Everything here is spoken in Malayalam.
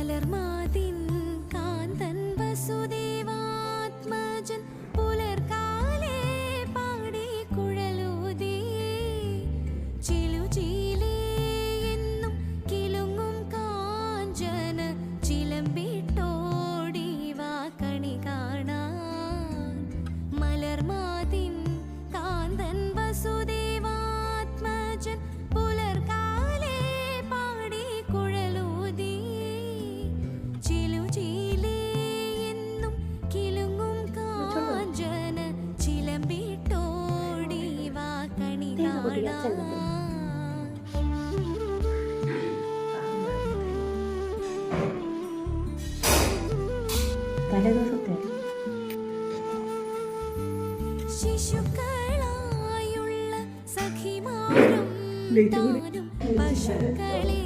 മലർമാതിൻ കാന്തൻ വസുദേവാത്മജൻ പുലർകാലേ പാടി കുഴലൂതി ചിലുചീലേ എന്നും കിലുങ്ങും കാഞ്ചന ചിലമ്പിട്ടോടി വാ കണി കാണാൻ മലർമാതിൻ കാന്തൻ വസുദേവാത്മജൻ പുലർകാലേ പാടി കുഴലൂതി ചിലുചീലേ എന്നും കിലുങ്ങും കാഞ്ചന ചിലമ്പിട്ടോടി വാ കണി കാണാൻ ശിശുക്കളായുള്ള സഖിമാരും താനും പശുക്കളെ